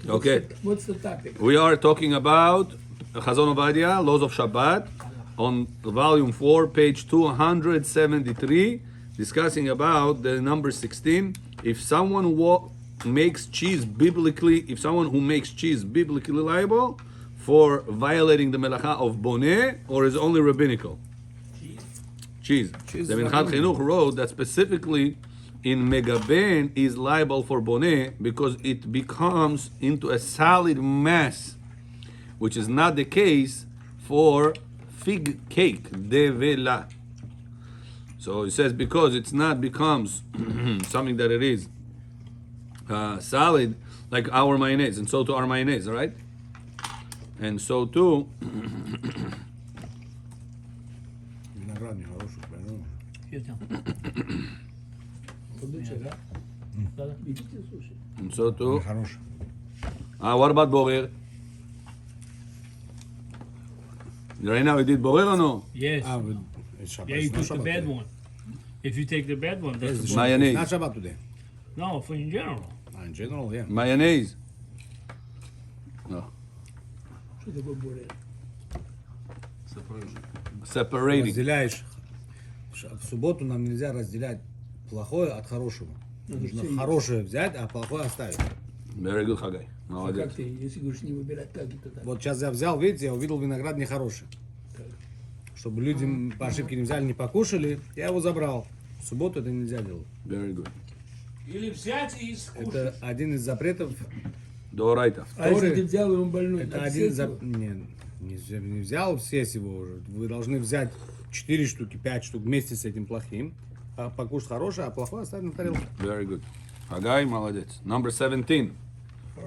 Okay. What's the topic? We are talking about Chazon Ovadia, Laws of Shabbat, on volume 4, page 273, discussing about the number 16. If someone who makes cheese biblically liable for violating the melacha of boneh, or is only rabbinical? Cheese. The Minchat Chinuch wrote that specifically in Megaben is liable for boneh because it becomes into a solid mass, which is not the case for fig cake, devela. So it says because it's not becomes something that it is solid, like our mayonnaise, and so too our mayonnaise, right? And so too. And so too. What about borer? Right now we did borer or no? Yes. Yeah, you took the bad one. If you take the bad one, that's the Mayonnaise. Not Shabbat today. No, for in general. In general, yeah. Mayonnaise. No. Separating. Разделяешь. В субботу нам нельзя разделять плохое от хорошего. Нужно хорошее взять, а плохое оставить. Very good, Хагай. Как Молодец. ты, если говоришь не выбирать, как это так? Вот сейчас я взял, видите, я увидел виноград нехороший. Чтобы люди по ошибке не взяли, не покушали, я его забрал. В субботу это нельзя делать. Very good. Или взять и скушать. Это один из запретов. Дорайта. А если ты взял, и он больной, Это так один из съесть зап... его? не взял съесть его уже. Вы должны взять 4 штуки, 5 штук вместе с этим плохим. А покушать хорошее, а плохое оставить на тарелке. Very good. Хагай, молодец. Number 17.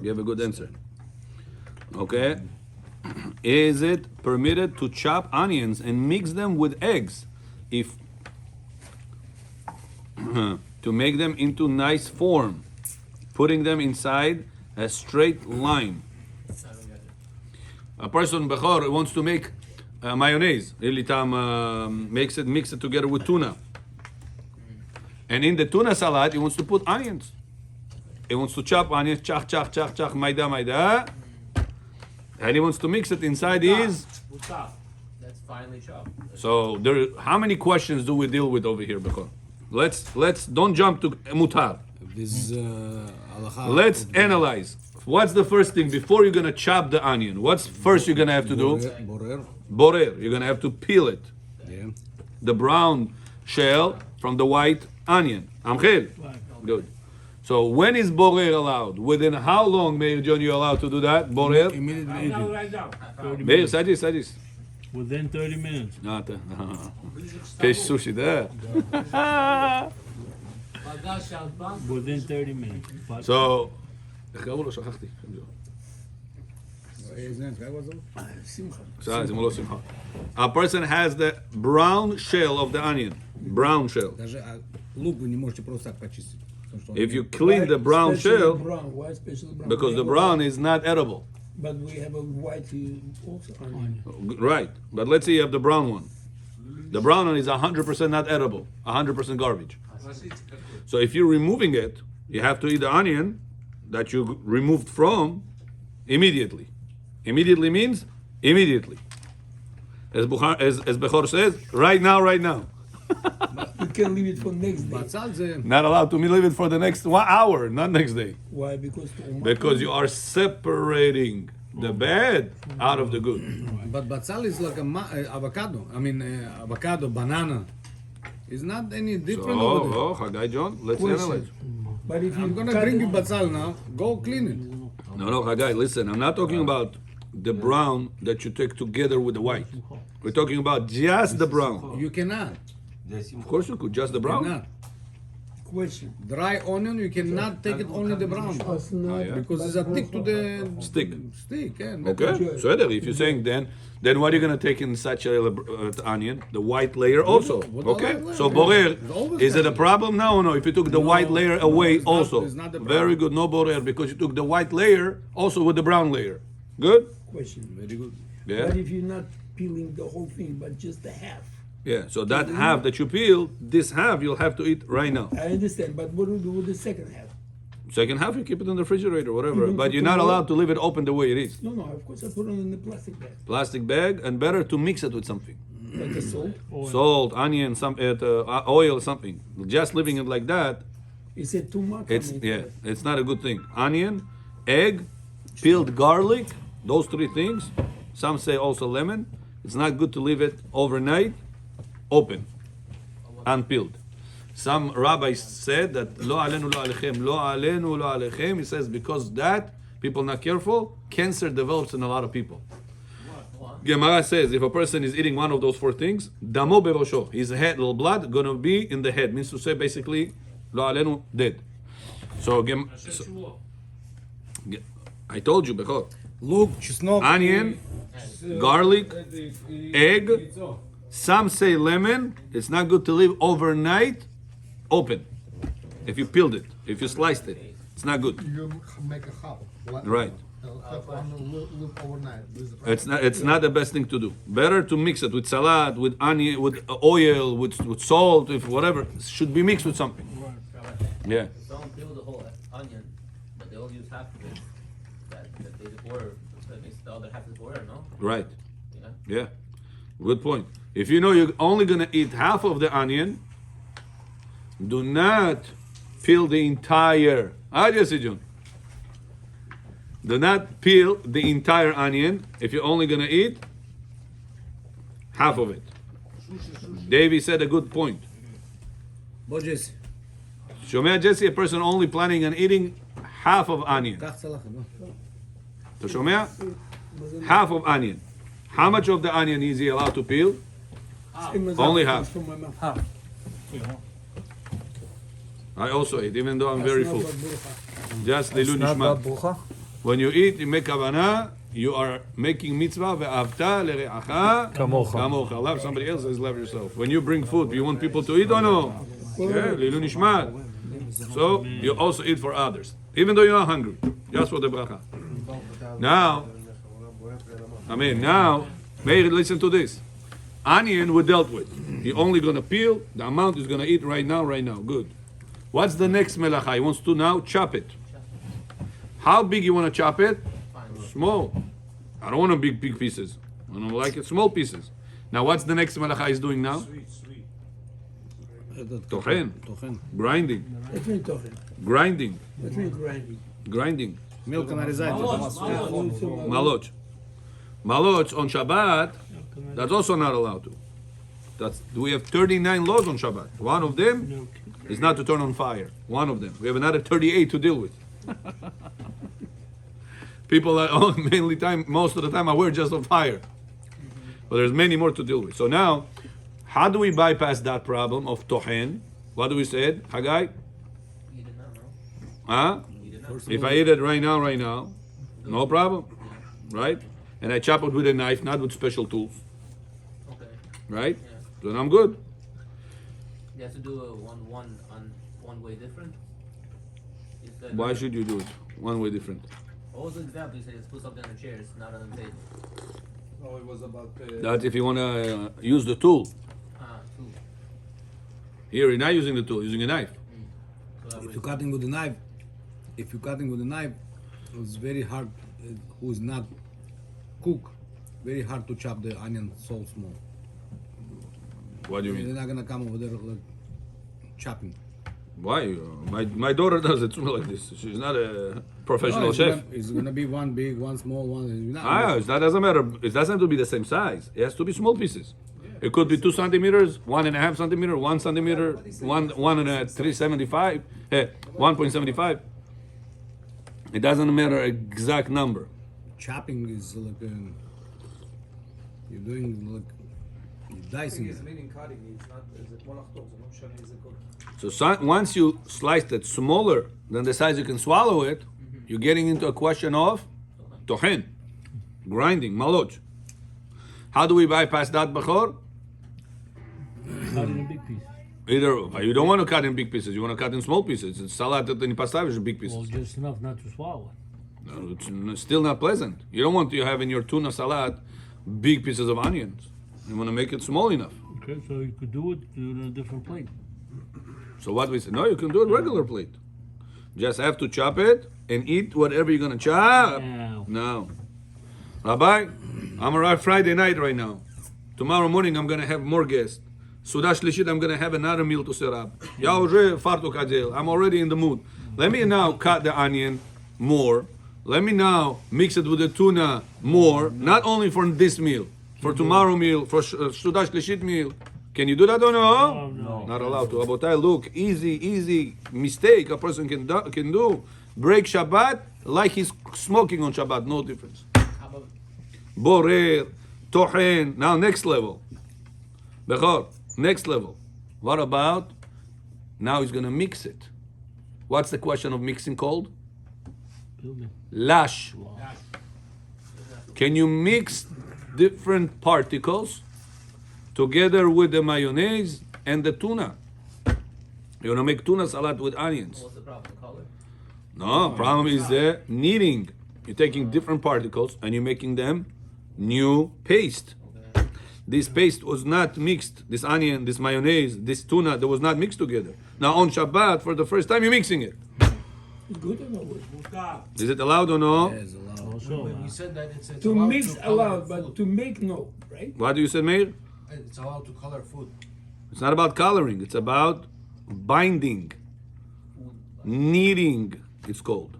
You have a good answer. Okay. Is it permitted to chop onions and mix them with eggs if to make them into nice form, putting them inside a straight line? A person bechor wants to make mayonnaise. Mix it together with tuna. And in the tuna salad, he wants to put onions. He wants to chop onions, chach, maida. And he wants to mix it inside his. That's finely chopped. So how many questions do we deal with over here, Bechor? Let's don't jump to mutar. This Let's analyze. What's the first thing before you're gonna chop the onion? What's first you're gonna have to do? Borer. You're gonna have to peel it. Yeah. The brown shell from the white onion. Amchel. Good. So when is borer allowed? Within how long, Meir John, you allowed to do that? Borer? Immediately eating. Right now. 30 Meir, minutes. Sadis. Within 30 minutes. Fish sushi there. Within 30 minutes. But So, איך קראו לו? שכחתי. A person has the brown shell of the onion. Brown shell. Даже лук вы не можете просто так почистить. If you clean the brown Especially shell, brown. Why especially brown? because We the have brown a- is not edible. But we have a white also onion. Right. But let's say you have the brown one. The brown one is 100% not edible, 100% garbage. So if you're removing it, you have to eat the onion that you removed from immediately. Immediately means immediately. As Bechor says, right now. You can leave it for next day. Бацал זה... Not allowed to leave it for the next 1 hour, not next day. Why? Because you are separating the bad out of the good. But batzal is like avocado. I mean, avocado, banana. It's not any different over there. Hagai John, let's analyze. But if I'm you gonna cut bring you it- batzal now. Go clean it. No, Hagai, listen, I'm not talking about the brown that you take together with the white. We're talking about just the brown. You cannot. Of course you could, just the brown. Cannot. question. Dry onion, you cannot take it only the brown. Us not, yeah. Because it's a stick to the Stick. stick. Yeah. Okay, so if you're saying then what are you going to take in such a onion? The white layer also. With the Okay, white layer, so yeah. borer, It's always is it a that. problem now or no? If you took the white layer away it's not- also. it's not the brown. Very good, no borer, because you took the white layer also with the brown layer. Good? question. Very good. Yeah. What if you're not peeling the whole thing, but just the half? Yeah, so that half that you peel, this half you'll have to eat right now. I understand, but what do we do with the second half? Second half, you keep it in the refrigerator, whatever. Even But for you're not tomorrow? allowed to leave it open the way it is. No, of course I put it in the plastic bag. Plastic bag, and better to mix it with something. Like a salt. Salt, onion, some oil, something. Just leaving it like that, Is it too much? it's it's not a good thing. Onion, egg, peeled garlic, those three things. Some say also lemon. It's not good to leave it overnight, open, unpeeled. Some rabbis said that lo alenu lo alechem, lo alenu lo alechem. He says because that people not careful, cancer develops in a lot of people. Gemara says if a person is eating one of those four things, damo berosho, his head, little blood, gonna be in the head. Means to say basically, lo alenu, dead. So, I told you before. Лук, чеснок. Onion, garlic, egg. Some say lemon. It's not good to leave overnight open. If you peeled it, if you sliced it, it's not good. You make a half. Right. Half one look overnight. It's not the best thing to do. Better to mix it with salad, with onion, with oil, with salt, if whatever. It should be mixed with something. Yeah. Don't peel the whole onion, but they'll use half of it. That they devour. That makes the other half devour, no? Right. Yeah. Yeah. Good point. If you know you're only gonna eat half of the onion, do not peel the entire. Jesse John. Do not peel the entire onion if you're only gonna eat half of it. Davey said a good point. בוא ג'סי. שומע Jesse, a person only planning on eating half of onion. קח צלחת, בוא. אתה שומע? Half of onion. How much of the onion is he allowed to peel? Only half. From my mouth. I also eat, even though I'm very full. Just lilu nishma. When you eat, you make kavana, you are making mitzvah, ve'avta lere'acha kamocha. Love somebody else as love yourself. When you bring food, you want people to eat or no? Yeah, lilu nishma. So, you also eat for others. Even though you're not hungry. Just for the bracha. Now, Meir, listen to this. Onion we dealt with. You're only going to peel. The amount is going to eat right now. Good. What's the next melacha? He wants to now chop it. How big you want to chop it? Small. I don't want big pieces. I don't like it small pieces. Now what's the next melacha he's doing now? Tochen. Grinding. That's when talking. Grinding. That's when grinding. Grinding. Мелко нарезать. Maloch. Maloch on Shabbat, that's also not allowed to. We have 39 laws on Shabbat. One of them is not to turn on fire. One of them. We have another 38 to deal with. People are most of the time aware just of fire. But there's many more to deal with. So now, how do we bypass that problem of tohen? What do we say, Haggai? Eat it now, no? Huh? If I eat it right now, no problem, right? And I chop it with a knife, not with special tools, Okay. right? Yeah. Then I'm good. You have to do a one way different. Why should you do it one way different? What was the example? You said just put something on the chairs, not on the table. Oh, it was about. That if you want to use the tool. Two. Here, you're not using the tool, using a knife. So that If way. you're cutting with a knife, it's very hard. Who's not cook, very hard to chop the onion so small. What do you They're mean? not gonna come over there like chopping. Why? My daughter does it like this. She's not a professional chef. It's gonna be one big, one small, one. That doesn't matter. It doesn't have to be the same size. It has to be small pieces. It could be 2 centimeters, 1.5 centimeter, 1 centimeter, 375, 1.75. It doesn't matter exact number. Chopping is like you're doing like you're dicing it. meaning cutting. It's not. It's one of those. So once you sliced it smaller than the size you can swallow it, you're getting into a question of tohen, grinding, maloch. How do we bypass that, Bachor? Cut it in big pieces. Either you don't want to cut in big pieces, you want to cut in small pieces. It's salad that in pastav is big pieces. Well, just enough not to swallow it. No, it's still not pleasant. You don't want to have in your tuna salad big pieces of onions. You want to make it small enough. Okay, so you could do it on a different plate. So what we say? No, you can do it regular plate. Just have to chop it and eat whatever you're gonna chop. Now. No. Rabbi, I'm arrived Friday night right now. Tomorrow morning I'm gonna have more guests. Suda Shlishit, I'm gonna have another meal to set up. Я уже фартук одел. I'm already in the mood. Let me now cut the onion more. Let me now mix it with the tuna more. Not only for this meal, for tomorrow meal, for Suda Shlishit meal. Can you do that or no? Oh, no. Not allowed to. Abotai, look, easy mistake a person can do. Break Shabbat like he's smoking on Shabbat. No difference. How about Borer, Tochen. Now next level. Bechor, next level. What about, now he's going to mix it. What's the question of mixing called? Building. Lash. Can you mix different particles together with the mayonnaise and the tuna? You want to make tuna salad with onions. what's the problem? The color? No, problem is the kneading. You're taking different particles and you're making them new paste. This paste was not mixed. This onion, this mayonnaise, this tuna, that was not mixed together. Now on Shabbat, for the first time, you're mixing it. Good or no good? Is it allowed or no? Yes, allowed. Also, When we said that it's To allowed mix to color allowed, food. but to make no, right? What do you say, Meir? It's allowed to color food. It's not about coloring. It's about binding, kneading. It's called.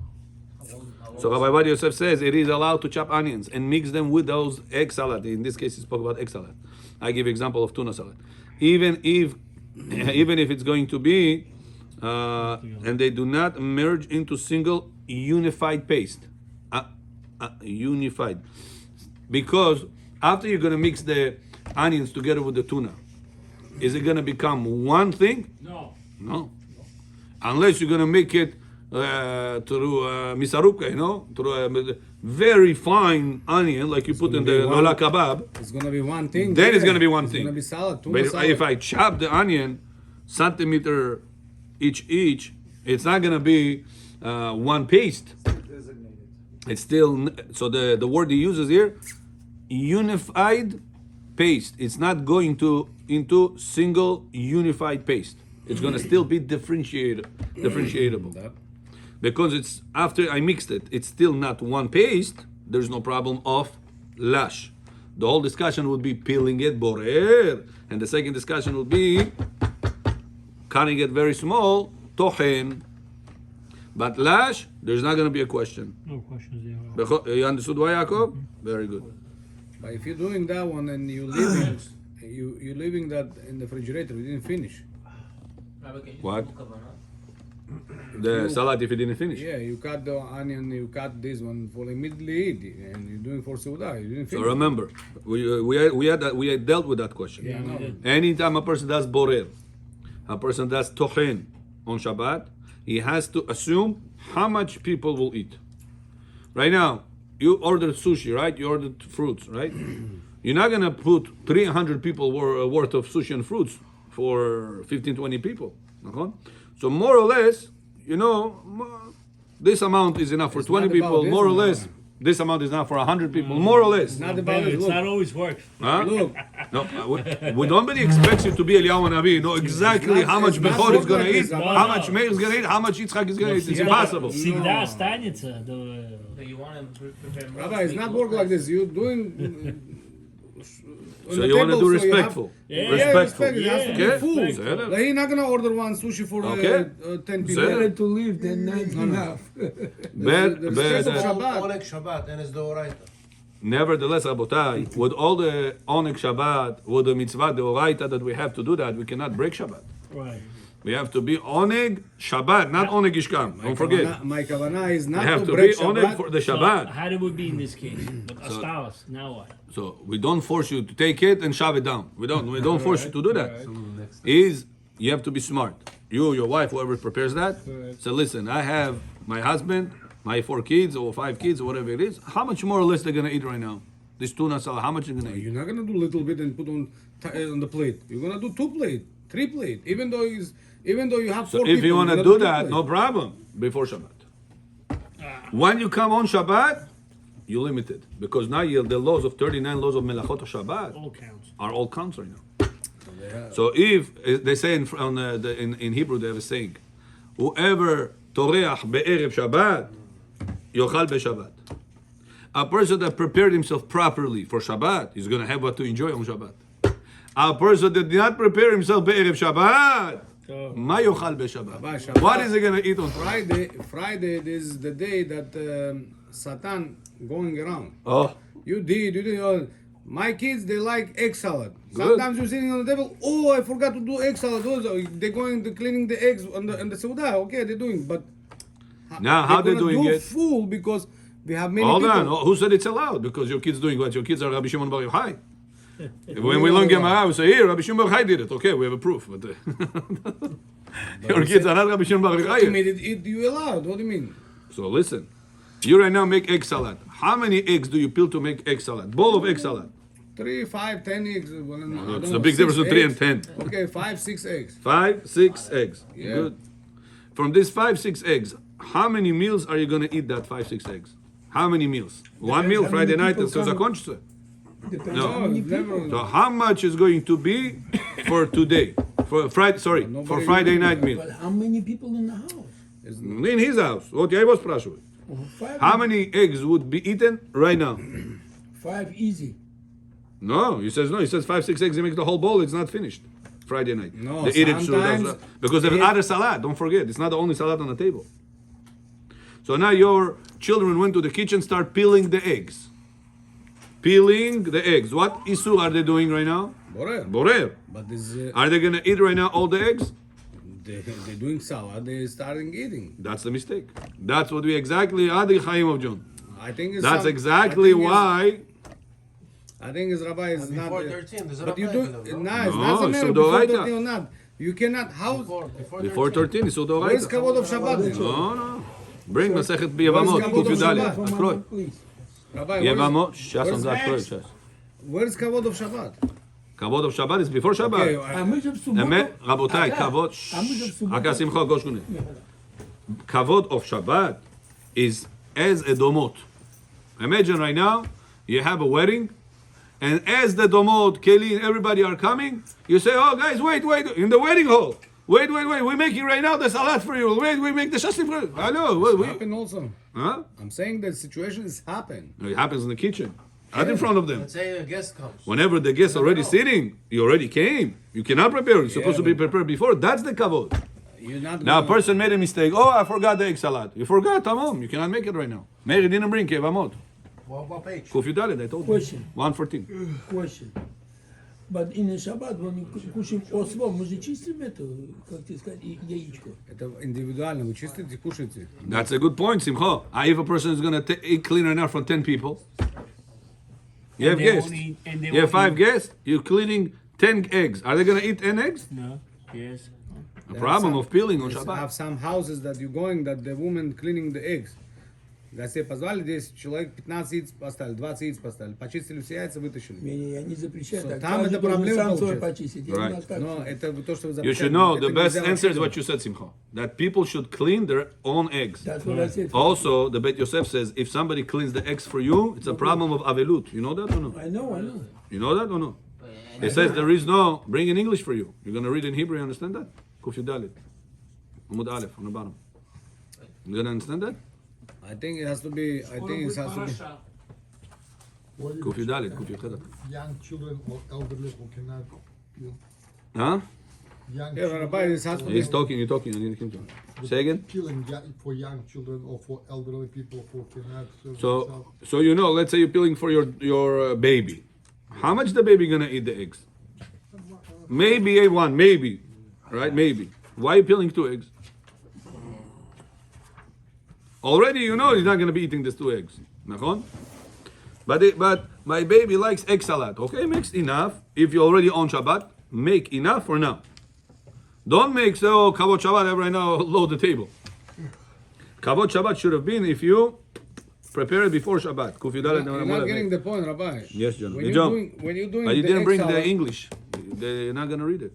So Rabbi Ovadia Yosef says it is allowed to chop onions and mix them with those egg salad. In this case, he spoke about egg salad. I give example of tuna salad. Even if it's going to be, and they do not merge into single unified paste. Unified, because after you're gonna mix the onions together with the tuna, is it gonna become one thing? no. No, unless you're gonna make it through misarupka, through a very fine onion, like you put in the be one- lola kebab. It's gonna be one thing. Then it's yeah. gonna be one It's thing. gonna be salad, tuna But salad. if I chop the onion centimeter each, it's not gonna be one paste. Designated. It's still, so the word he uses here, unified paste. It's not going to into single unified paste. It's gonna still be differentiatable. That. Because it's after I mixed it, it's still not one paste. There's no problem of lash. The whole discussion would be peeling it, borer, and the second discussion would be cutting it very small, tochen. But lash, there's not going to be a question. No questions there. You understood why, Yaakov? Very good. But if you're doing that one and you're leaving, you're leaving that in the refrigerator, you didn't finish. Rabbi, can you What? do kavana? The salad, if you didn't finish. Yeah, you cut the onion, you cut this one for immediately eat, and you're doing for Seudah, you didn't So finish. remember, we had dealt with that question. Yeah, I know. Anytime a person does borer, a person does tochen on Shabbat, he has to assume how much people will eat. Right now, you ordered sushi, right? You ordered fruits, right? You're not gonna put 300 people worth of sushi and fruits for 15, 20 people. Okay? So more or less, this amount is enough for It's 20 not about people. this More or one, less, this amount is enough for 100 people. More or less. Not about it. It's Look, not always work. Huh? look. No, we nobody expects you to be Eliyahu Navi. Know exactly It's not- how much it's not Bechor is so going to like eat, this. how much Meir is going to eat, how much Yitzchak is going to eat. It's impossible. Всегда останется. So you want to prepare more? Rabbi, it's not work like this. You're doing. So you want to do respectful. Yeah, Respectful. respect. It has to be Okay. full. בסדר. Like, you're not gonna order one sushi for Okay. 10 people. בסדר. Better to leave than not enough. But respect of uh, Shabbat. Oneg Shabbat, and it's the Oraita. nevertheless, Rabotai, with all the Oneg Shabbat, with the mitzvah, the Oraita that we have to do that, we cannot break Shabbat. Right. We have to be Oneg Shabbat, not Oneg Ishkam. Don't forget. My kavanah is We not have to to be break Oneg Shabbat. for the So Shabbat. how do we be in this case? But Astalos, now what? So we don't force you to take it and shove it down. We don't force you to do that. Is you have to be smart. You, your wife, whoever prepares that. So listen, I have my husband, my 4 kids or 5 kids or whatever it is. How much more or less they're gonna eat right now? This tuna salad, how much are gonna eat? You're not gonna do a little bit and put on the plate. You're gonna do 2 plate, 3 plate. Even though you have 4 So people. if you want to you're do gonna that, 2 no plate. problem. Before Shabbat. When you come on Shabbat, you limit it because now the laws of 39 laws of Melachot of Shabbat All counts. are all counts right now. So if they say in Hebrew, they have a saying, whoever טורח בערב שבת, יאכל בשבת. A person that prepared himself properly for Shabbat is going to have what to enjoy on Shabbat. A person that did not prepare himself בערב שבת, מה יאכל בשבת? What is he going to eat on Friday? Friday is the day that Satan going around. Oh, You did. My kids, they like egg salad. Sometimes you're sitting on the table. Oh, I forgot to do egg salad. They're going to cleaning the eggs on the Sauda. Okay, they're doing, but now how they're gonna doing do it? Full because we have many Hold people. on. Who said it's allowed? Because your kids doing what? Your kids are Rabbi Shimon Bar Yochai. When we learn Gemara, we say, here, Rabbi Shimon Bar Yochai did it. Okay, we have a proof. But your kids are not Rabbi Shimon Bar You Yochai. made it. You allowed. What do you mean? So listen. You right now make egg salad. How many eggs do you peel to make egg salad? Bowl of egg salad. 3, 5, 10 eggs. Well, I don't It's know, a big 6 difference between 3 and eggs. 10. Okay, 5, 6 eggs. 5, 6 eggs. Yeah. Good. From these 5, 6 eggs, how many meals are you going to eat that 5, 6 eggs? How many meals? One meal how Friday many night and people so come. закончится. Depends No. how many Never. people. So how much is going to be for today? For Friday, sorry, for Friday night meal. But how many people in the house? In his house. Вот я его спрашиваю. Oh, 5, How many eggs would be eaten right now? 5 easy. No, he says no. He says 5, 6 eggs. He makes the whole bowl. It's not finished. Friday night. No, They eat it sometimes because there's if- other salad. Don't forget, it's not the only salad on the table. So now your children went to the kitchen, start peeling the eggs. Peeling the eggs. What issue are they doing right now? Borer. Borer. But this, Are they gonna eat right now all the eggs? they're doing salad. They're starting eating. That's the mistake. That's what we exactly Adi Chaim of John. I think it's That's some- exactly I think why. I think his rabbi is not. Before 13, there's a But you rabbi do. for them, Nah, no? it's No, not a so matter do before I. 13 or not. You cannot. How? Before 13 is Udo Where's Raita. kavod of Shabbat? No. Bring Masechet B'Yevamot. Where's Kuf Kavod of Yudalet. Shabbat? Открой. Please. Rabbi, Yevamot. Shas on where's- that. Открой сейчас. where's kavod of Shabbat? Kavod of Shabbat is before Okay, Shabbat. А мы же в субботу. Emet, רבותיי, כבוד, А мы же в субботу. רק השמחה גושקוני. Kavod of Shabbat is as a domot. Imagine right now, you have a wedding, and as the domot, Kelly, and everybody are coming, you say, oh guys, wait, in the wedding hall. Wait, we're making right now the salat for you. Wait, we make the shastim for you. Hello, Happen also. huh? I'm saying that situation is happen. It happens in the kitchen, not in front of them. Let's say a guest comes. Whenever the guest already sitting, you already came. You cannot prepare. You're supposed to be prepared before. That's the kavod. You're not. Now a gonna- person made a mistake. Oh, I forgot the egg salad. You forgot, tamam. You cannot make it right now. Mary didn't bring kevamot. What page? Kuf Yudalet, I told you. Question. 114. Question. But in the Shabbat, when you кушаем осло, мы же чистим это, как тебе сказать, яичко. Это индивидуально. Вы чистите, кушаете. That's a good point, Simcha. If a person is going to eat cleaner now for 10 people, you have And they guests. only- and they You have only- 5 guests, you're cleaning 10 eggs. Are they going to eat 10 eggs? No. Yes. A problem of peeling on Have Shabbat. some houses that you're going that the woman cleaning the eggs. Да себе позвали, здесь человек 15 яиц поставили, 20 яиц поставили, почистили все яйца, вытащили. Я не запрещаю, So, так там каждый это должен проблема сам свой получается. почистить. Я Right. не знаю, как. Но это то, что вы You should запрещаете. know Это the best нельзя answer is вообще what you said, Simcha. That people should clean their own eggs. That's what I said. Also, the Bet Yosef says if somebody cleans the eggs for you, it's a problem of avelut. You know that or no? I know. You know that or no? It says there is no bring in English for you. You're gonna read in Hebrew. You understand that? Kuf Yudalet, Amud Aleph on the bottom. You gonna understand that? I think it has to be. I think it has to be. Kuf Yudalet, Kuf Yudalet. Young children or elderly who cannot feel. Huh? Young Yeah, children Rabbi, it has to be. He's talking. You're talking. I need to come to him. Say again. peeling for young children or for elderly people who cannot serve So, themselves. so you know, let's say you're peeling for your baby. How much the baby gonna eat the eggs? Maybe A1, maybe, right? Maybe. Why are you peeling 2 eggs? Already you know he's not gonna be eating these 2 eggs. Nachon? But my baby likes egg salad. Okay, makes enough. If you're already on Shabbat, make enough for now. Don't make so kavod Shabbat right now load the table. Kavod Shabbat should have been if you prepare it before Shabbat. Kuf Yudalet You're not getting the point, Rabbi. Yes, John. When Hey, you're John. doing But you the didn't egg bring salad, the English. They're not gonna read it.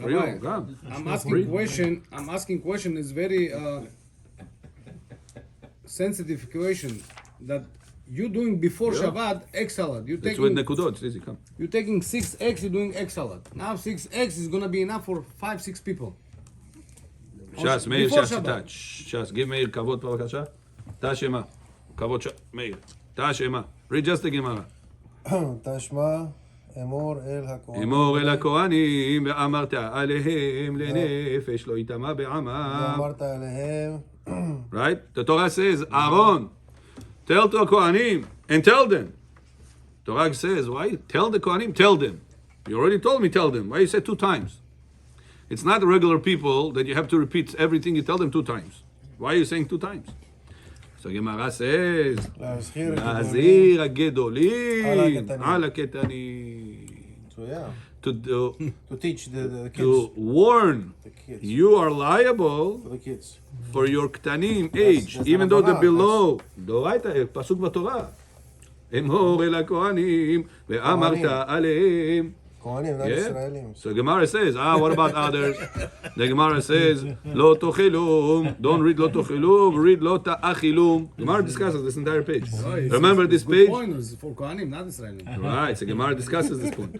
For you, Rabbi, come. I'm asking question. I'm asking question is very sensitive question that you doing before Yeah. Shabbat egg salad. You It's with taking nekudot. It's easy. Come. you're taking 6 eggs. You're doing egg salad. Now 6 eggs is gonna be enough for 5, 6 people. ש"ס, מאיר before ש"ס, Shabbat. ש"ס, give מאיר כבוד פה בבקשה. תא שמה. כבוד מאיר. תא שמה. read just the Gemara. תשמע, אמור אל הכהנים. אמור אל הכהנים ואמרת עליהם לנפש לא יטמע בעמם. ואמרת עליהם, Right? The Torah says, Aaron, tell to the Kohanim and tell them. Torah says, why? Tell the Kohanim, tell them. You already told me, tell them. Why you say 2 times? It's not regular people that you have to repeat everything you tell them 2 times. Why are you saying 2 times? So Gemara says, להזהיר הגדולים על הקטנים. So yeah, To teach the kids, to warn the kids, you are liable for the kids. for your קטנים age, that's even though they're הבנה, below. דאורייתא, פסוק בתורה. אמור אל הכהנים ואמרת עליהם. כהנים, not Yeah. ישראלים. So Gemara says, what about others? The Gemara says, לא תאכלום. Don't read לא תאכלום, read לא תאכילום. Gemara discusses this entire page. Remember this Good page? point is for Kohanim, not Israelim. Right, so Gemara discusses this point.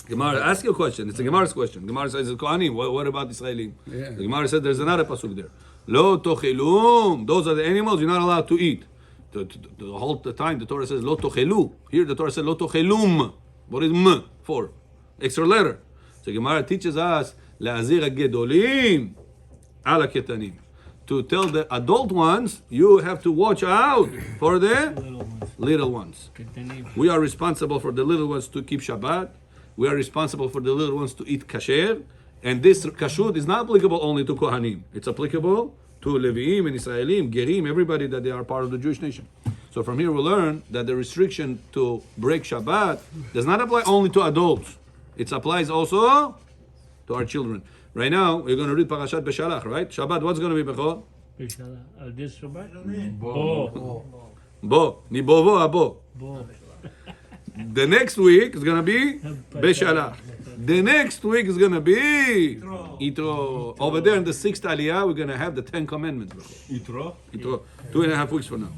Gemara, ask you a question. It's a Gemara's question. Gemara says, Kohanim, what about Israelim? Yeah. The Gemara says there's another pasuk there. Lo tochilum. Those are the animals you're not allowed to eat. The whole time the Torah says lo tochelu. Here the Torah says lo tochelum. What is m for? Extra letter. So Gemara teaches us להזהיר הגדולים על הקטנים. To tell the adult ones, you have to watch out for the little ones. We are responsible for the little ones to keep Shabbat. We are responsible for the little ones to eat kasher. And this kashrut is not applicable only to Kohanim. It's applicable to Leviim and Israelim, Gerim, everybody that they are part of the Jewish nation. So from here we learn that the restriction to break Shabbat does not apply only to adults. It applies also to our children. Right now, we're going to read Parashat Beshalach, right? Shabbat, what's going to be Bechor? This Shabbat? Bo. Bo. Nibovo abo. Bo. The next week is going to be Beshalach. The next week is going to be Yitro. Over there in the 6th Aliyah, we're going to have the 10 Commandments. Yitro? Yitro. 2.5 weeks from now.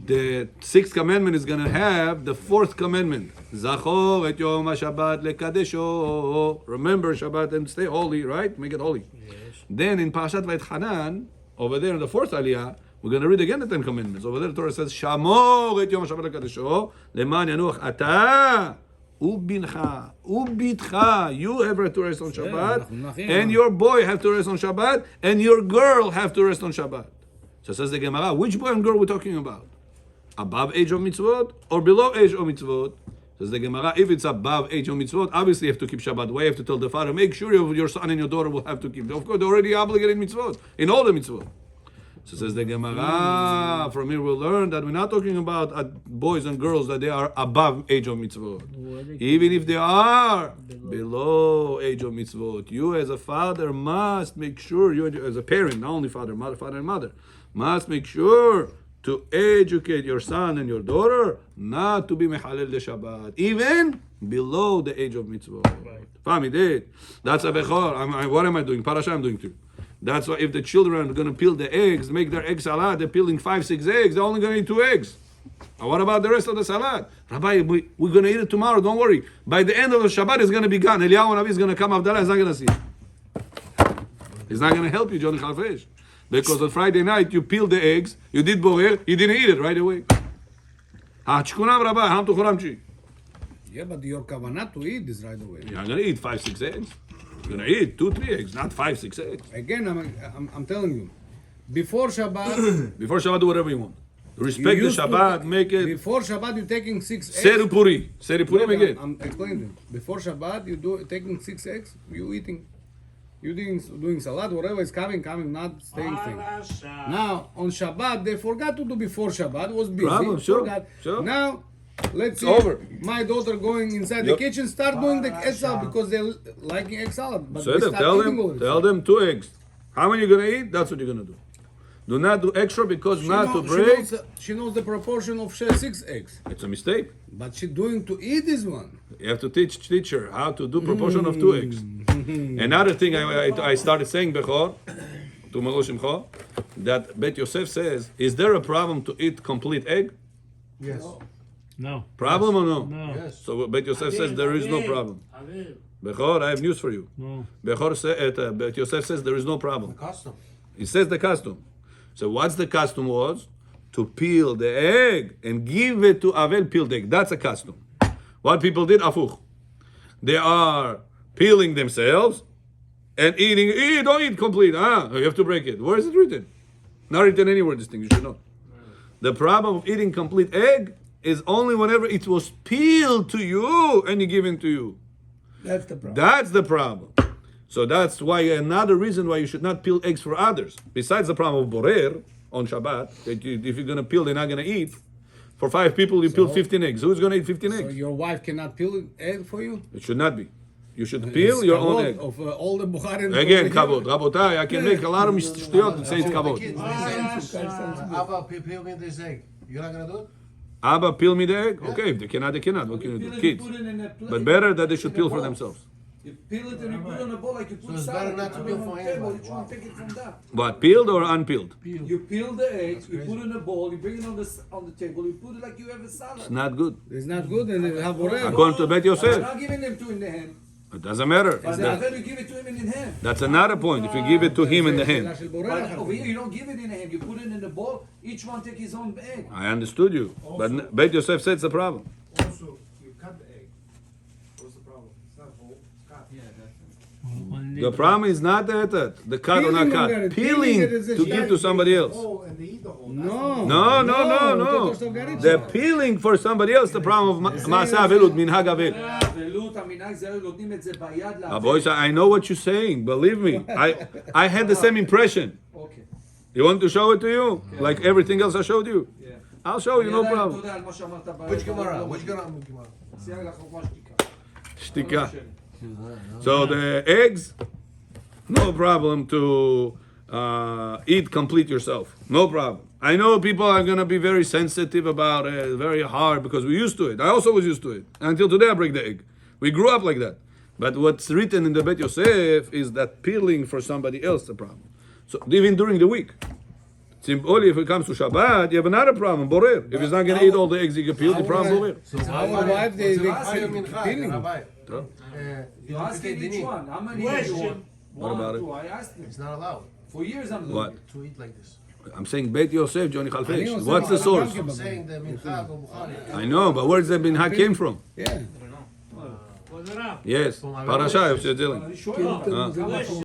The 6th commandment is going to have the 4th commandment. Zachor et yom ha-Shabbat lekadesho. Remember Shabbat and stay holy, right? Make it holy. Yes. Then in Parashat Vayetchanan, over there in the 4th Aliyah, we're going to read again the 10 commandments. Over there the Torah says, Shamor et yom ha-Shabbat lekadesho. Leman yanuach ata ubincha ubitcha. You have to rest on Shabbat. And your boy have to rest on Shabbat. And your girl have to rest on Shabbat. So says the Gemara, which boy and girl we're talking about? Above age of mitzvot or below age of mitzvot? Says the Gemara, if it's above age of mitzvot, obviously you have to keep Shabbat. Why you have to tell the father, make sure your son and your daughter will have to keep. Of course, they're already obligated in mitzvot, in all the mitzvot. So says the Gemara, from here we'll learn that we're not talking about boys and girls that they are above age of mitzvot. Even if they are below age of mitzvot, you as a father must make sure, you as a parent, not only father and mother, must make sure to educate your son and your daughter not to be mechalel the Shabbat, even below the age of mitzvah. Fami did. That's a bechor. What am I doing? Parasha I'm doing too. That's why if the children are going to peel the eggs, make their egg salad, they're peeling 5-6 eggs, they're only going to eat 2 eggs. And what about the rest of the salad? Rabbi, we're going to eat it tomorrow, don't worry. By the end of the Shabbat, it's going to be gone. Eliyahu Navi is going to come, Avdallah is not going to see it. He's not going to help you, Johnny Chalfesh. Because on Friday night, you peeled the eggs, you did borer, you didn't eat it right away. Yeah, but your kavanah to eat is right away. You're not going to eat 5-6 eggs. You're going to eat 2-3 eggs, not 5-6 eggs. Again, I'm telling you, before Shabbat, Before Shabbat, do whatever you want. Respect the used to- Shabbat, make it. before Shabbat you're taking 6 eggs. Seri Puri. Seri Puri, make it. I'm explaining. Before Shabbat, you taking 6 eggs. You eating, you doing salad, whatever is coming, not staying. Now on Shabbat they forgot to do before Shabbat. Was busy. Problem, sure, forgot. sure. Now let's see. over. My daughter going inside the Yep. kitchen, start doing the egg salad because they're liking egg salad. But Say we them, start tell eating them, already. tell them 2 eggs. How many you're going to eat? That's what you're going to do. Do not do extra because She not know- to she break. knows- She knows the proportion of 6 eggs, It's a mistake. but she doing to eat this one. You have to teach her how to do proportion of 2 eggs. Another thing I started saying before, to Maro Shimcha, that Bet Yosef says, is there a problem to eat complete egg? Yes. No. Problem or no? No. Yes. So Bet Yosef says there is no problem. Bechor, I have news for you. No. Bechor Bet Yosef says there is no problem. Custom. He says the custom. So what's the custom was? To peel the egg and give it to Avel peeled egg. That's a custom. What people did, afuch. They are peeling themselves and eating. Don't eat complete. You have to break it. Where is it written? Not written anywhere, this thing. You should know. The problem of eating complete egg is only whenever it was peeled to you and you give it to you. That's the problem. That's the problem. So that's why another reason why you should not peel eggs for others. Besides the problem of borer on Shabbat, that if you're gonna peel, they're not gonna eat. For 5 people, you peel 15 eggs. Who's gonna eat 15 So eggs? your wife cannot peel egg for you? It should not be. You should peel your own egg. Of all the Bukharim. Again, kavod. Rabotai, I can make a lot of shtiyot that says The kavod. kids, they say, Abba, peel me this egg. You're not gonna do it? Abba, peel me the egg? Okay, if they cannot, they cannot. What can you do? Kids. But better that they should peel for themselves. You peel it and you put it on a bowl like you put So it's salad. better not to you peel put it on for the table, anybody. you want to take it from that. What, peeled or unpeeled? You peel the eggs, you put it in a bowl, you bring it on the table, you put it like you have a salad. It's not good. It's not good and they have borer. According to Bet I'm Yosef, not giving them to in the hand, it doesn't matter. but I tell you give it to him in the hand. That's another point. If you give it to him in the hand. But over here you don't give it in the hand, you put it in the bowl, each one take his own egg. I understood you. But Bet Yosef said it's a problem. Also, you cut the egg. What's the problem? It's not whole, it's cut. Yeah, that's The problem is not that the cut or not Peeling cut. on that. Peeling Peeling it is a to give shame. to somebody else. Oh, and they eat the whole. No. No. The peeling for somebody else, the problem of Maaseh Avilut, Minhag Avil. ולוט, המנהג זה היו נותנים את זה ביד לאוויר. Boys, I know what you're saying. Believe me. I had the same impression. אוקיי. You want to show it to you? Like everything else I showed you? Yeah. I'll show you, no אני עדיין problem. תודה על מה שאמרת. Which Gemara? Which Gemara? סייג לחוכמה שתיקה. Shtika. So the eggs, no problem to eat complete yourself. No problem. I know people are going to be very sensitive about it, very hard, because we're used to it. I also was used to it. Until today I break the egg. We grew up like that. But what's written in the Bet Yosef is that peeling for somebody else is the problem. So even during the week. Simply, if it comes to Shabbat, you have another problem, borer. If he's not going to eat all the eggs he can peel, the problem borer. Our wife, they Peeling. peeling. You ask him each one. How many do you want? What about it? 2. I asked him. It's not allowed For years I'm doing What? it. to eat like this. I'm saying Bet Yosef, Johnny אני Khalfesh. עושה What's the מחלקה source? גם. I'm saying the mincha or bukhari. I know, but where's the minhag came from? Yeah. What's it up? Yes, Parasha, you're telling. אני שואל. כן, זה נכון.